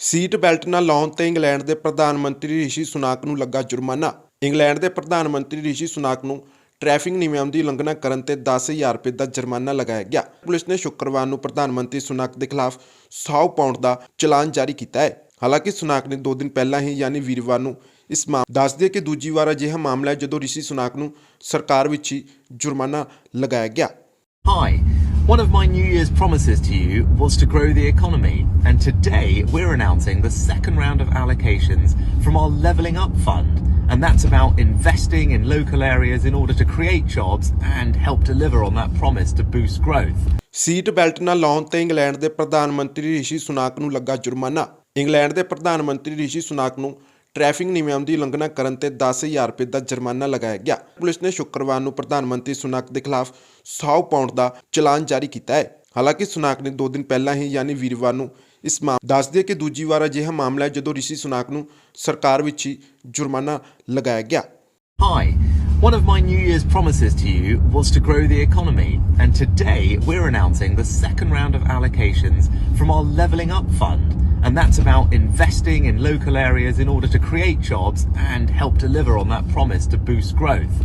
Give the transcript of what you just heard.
Seat belt ਨਾ ਲਾਉਣ ਤੇ ਇੰਗਲੈਂਡ ਦੇ ਪ੍ਰਧਾਨ ਮੰਤਰੀ ਰਿਸ਼ੀ ਸੁਨਾਕ ਨੂੰ ਲੱਗਾ ਜੁਰਮਾਨਾ। ਇੰਗਲੈਂਡ ਦੇ ਪ੍ਰਧਾਨ ਮੰਤਰੀ ਰਿਸ਼ੀ ਸੁਨਾਕ ਨੂੰ ਟ੍ਰੈਫਿਕ ਨਿਯਮਾਂ ਦੀ ਉਲੰਘਣਾ ਕਰਨ ਤੇ 10,000 ਰੁਪਏ ਦਾ ਜੁਰਮਾਨਾ ਲਗਾਇਆ ਗਿਆ। ਪੁਲਿਸ ਨੇ ਸ਼ੁੱਕਰਵਾਰ ਨੂੰ ਪ੍ਰਧਾਨ ਮੰਤਰੀ ਸੁਨਾਕ ਦੇ ਖਿਲਾਫ 100 ਪਾਉਂਡ ਦਾ ਚਲਾਨ ਜਾਰੀ ਕੀਤਾ ਹੈ। ਹਾਲਾਂਕਿ ਸੁਨਾਕ ਨੇ 2 ਦਿਨ ਪਹਿਲਾਂ ਹੀ ਯਾਨੀ ਵੀਰਵਾਰ ਨੂੰ ਇਸ ਮਾਮਲੇ ਦੱਸ ਦਿਆ ਕਿ ਦੂਜੀ ਵਾਰ ਅਜਿਹਾ ਮਾਮਲਾ ਹੈ ਜਦੋਂ ਰਿਸ਼ੀ ਸੁਨਾਕ ਨੂੰ ਸਰਕਾਰ ਵਿੱਚ ਹੀ ਜੁਰਮਾਨਾ ਲਗਾਇਆ ਗਿਆ। Hi, one of my New Year's promises to you was to grow the economy, and today we're announcing the second round of allocations from our Levelling Up Fund, and that's about investing in local areas in order to create jobs and help deliver on that promise to boost growth. Seat belt ਨਾ ਲਾਉਣ ਤੇ England ਦੇ ਪ੍ਰਧਾਨ ਮੰਤਰੀ ਰਿਸ਼ੀ ਸੁਨਾਕ ਨੂੰ ਲੱਗਾ ਜੁਰਮਾਨਾ। England ਦੇ ਪ੍ਰਧਾਨ ਮੰਤਰੀ ਰਿਸ਼ੀ ਸੁਨਾਕ ਨੂੰ ਟ੍ਰੈਫਿਕ ਨਿਯਮਾਂ ਦੀ ਉਲੰਘਣਾ ਕਰਨ ਤੇ 10,000 ਰੁਪਏ ਦਾ ਜੁਰਮਾਨਾ ਲਗਾਇਆ ਗਿਆ। ਪੁਲਿਸ ਨੇ ਸ਼ੁੱਕਰਵਾਰ ਨੂੰ ਪ੍ਰਧਾਨ ਮੰਤਰੀ ਸੁਨਾਕ ਦੇ ਖਿਲਾਫ 100 ਪਾਉਂਡ ਦਾ ਚਲਾਨ ਜਾਰੀ ਕੀਤਾ ਹੈ। ਹਾਲਾਂਕਿ ਸੁਨਾਕ ਨੇ 2 ਦਿਨ ਪਹਿਲਾਂ ਹੀ ਯਾਨੀ ਵੀਰਵਾਰ ਨੂੰ ਇਸ ਮਾਮਲੇ ਦੱਸ ਦਿਆ ਕਿ ਦੂਜੀ ਵਾਰ ਅਜਿਹਾ ਮਾਮਲਾ ਹੈ ਜਦੋਂ ਰਿਸ਼ੀ ਸੁਨਾਕ ਨੂੰ ਸਰਕਾਰ ਵਿੱਚ ਹੀ ਜੁਰਮਾਨਾ ਲਗਾਇਆ ਗਿਆ। Hi, one of my New Year's promises to you was to grow the economy, and today we're announcing the second round of allocations from our Levelling Up Fund, and that's about investing in local areas in order to create jobs and help deliver on that promise to boost growth.